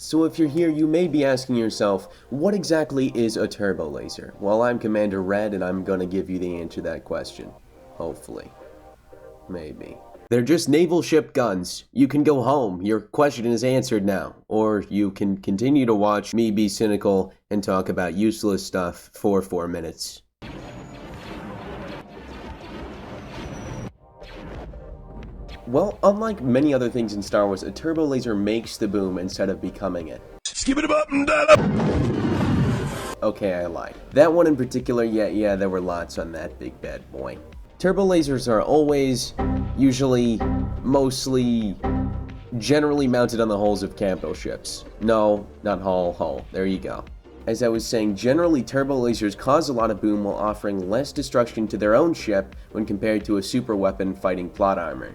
So if you're here, you may be asking yourself, what exactly is a turbolaser? Well, I'm Commander Red, and I'm gonna give you the answer to that question. Hopefully. Maybe. They're just naval ship guns. You can go home. Your question is answered now. Or you can continue to watch me be cynical and talk about useless stuff for 4 minutes. Well, unlike many other things in Star Wars, a turbolaser makes the boom instead of becoming it. Skip it up and down. Okay, I lied. That one in particular, yeah, there were lots on that big bad boy. Turbolasers are always, usually, mostly, generally mounted on the hulls of capital ships. No, not hull. There you go. As I was saying, generally turbolasers cause a lot of boom while offering less destruction to their own ship when compared to a super weapon fighting plot armor.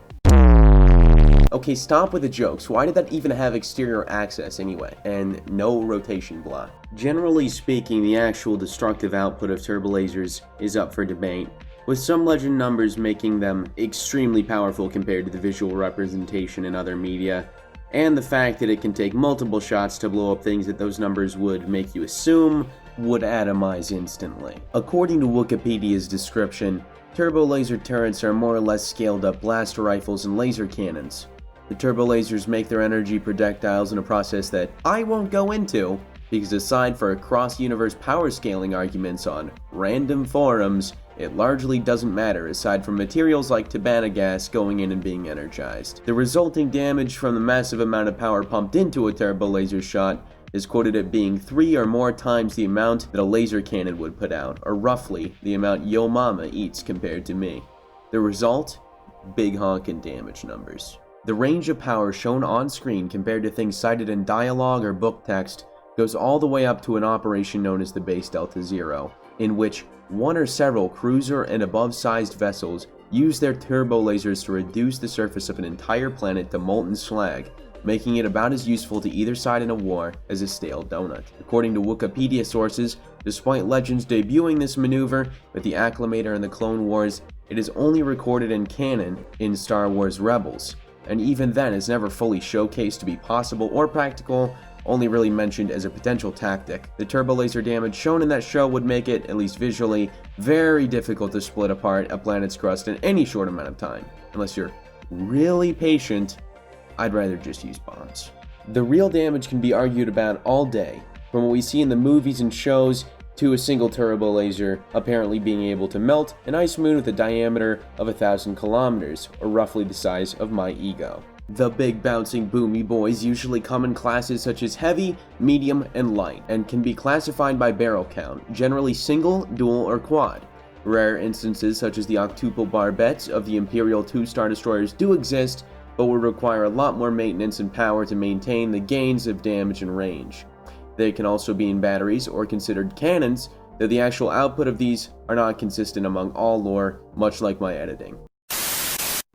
Okay, stop with the jokes. Why did that even have exterior access anyway? And no rotation block. Generally speaking, the actual destructive output of turbolasers is up for debate, with some legend numbers making them extremely powerful compared to the visual representation in other media, and the fact that it can take multiple shots to blow up things that those numbers would make you assume would atomize instantly. According to Wikipedia's description, turbolaser turrets are more or less scaled up blaster rifles and laser cannons. The turbolasers make their energy projectiles in a process that I won't go into, because aside for cross-universe power scaling arguments on random forums, it largely doesn't matter aside from materials like Tabana gas going in and being energized. The resulting damage from the massive amount of power pumped into a turbolaser shot is quoted at being 3 or more times the amount that a laser cannon would put out, or roughly the amount Yo Mama eats compared to me. The result? Big honkin' damage numbers. The range of power shown on screen compared to things cited in dialogue or book text goes all the way up to an operation known as the Base Delta Zero, in which one or several cruiser and above-sized vessels use their turbolasers to reduce the surface of an entire planet to molten slag, making it about as useful to either side in a war as a stale donut. According to Wikipedia sources, despite legends debuting this maneuver with the Acclamator in the Clone Wars, it is only recorded in canon in Star Wars Rebels, and even then is never fully showcased to be possible or practical, only really mentioned as a potential tactic. The turbolaser damage shown in that show would make it, at least visually, very difficult to split apart a planet's crust in any short amount of time. Unless you're really patient, I'd rather just use bombs. The real damage can be argued about all day, from what we see in the movies and shows to a single turbolaser apparently being able to melt an ice moon with a diameter of 1,000 kilometers, or roughly the size of my ego. The big bouncing boomy boys usually come in classes such as heavy, medium, and light, and can be classified by barrel count, generally single, dual, or quad. Rare instances such as the octuple barbettes of the Imperial 2-star destroyers do exist, but would require a lot more maintenance and power to maintain the gains of damage and range. They can also be in batteries or considered cannons, though the actual output of these are not consistent among all lore, much like my editing.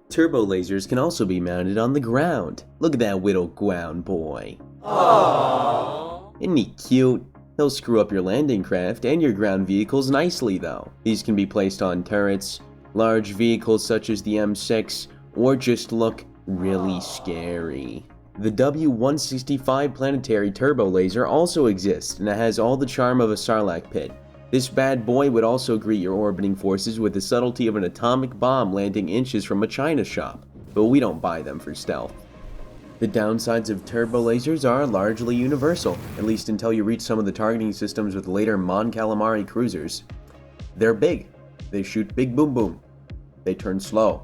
Turbolasers can also be mounted on the ground. Look at that little ground boy. Aww. Isn't he cute? They'll screw up your landing craft and your ground vehicles nicely though. These can be placed on turrets, large vehicles such as the M6, or just look really scary. The W-165 Planetary Turbolaser also exists, and it has all the charm of a Sarlacc pit. This bad boy would also greet your orbiting forces with the subtlety of an atomic bomb landing inches from a china shop, but we don't buy them for stealth. The downsides of turbolasers are largely universal, at least until you reach some of the targeting systems with later Mon Calamari cruisers. They're big, they shoot big boom boom, they turn slow.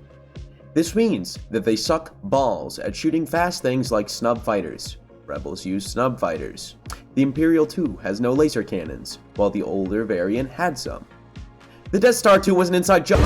This means that they suck balls at shooting fast things like snub fighters. Rebels use snub fighters. The Imperial 2 has no laser cannons, while the older variant had some. The Death Star 2 was an inside joke.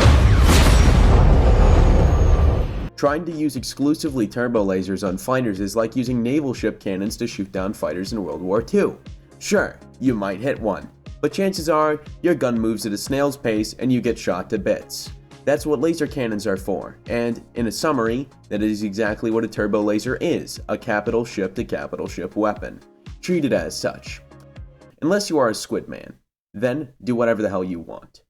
Trying to use exclusively turbolasers on fighters is like using naval ship cannons to shoot down fighters in World War II. Sure, you might hit one, but chances are your gun moves at a snail's pace and you get shot to bits. That's what laser cannons are for, and in a summary, that is exactly what a turbolaser is, a capital ship-to-capital-ship weapon. Treat it as such. Unless you are a squid man, then do whatever the hell you want.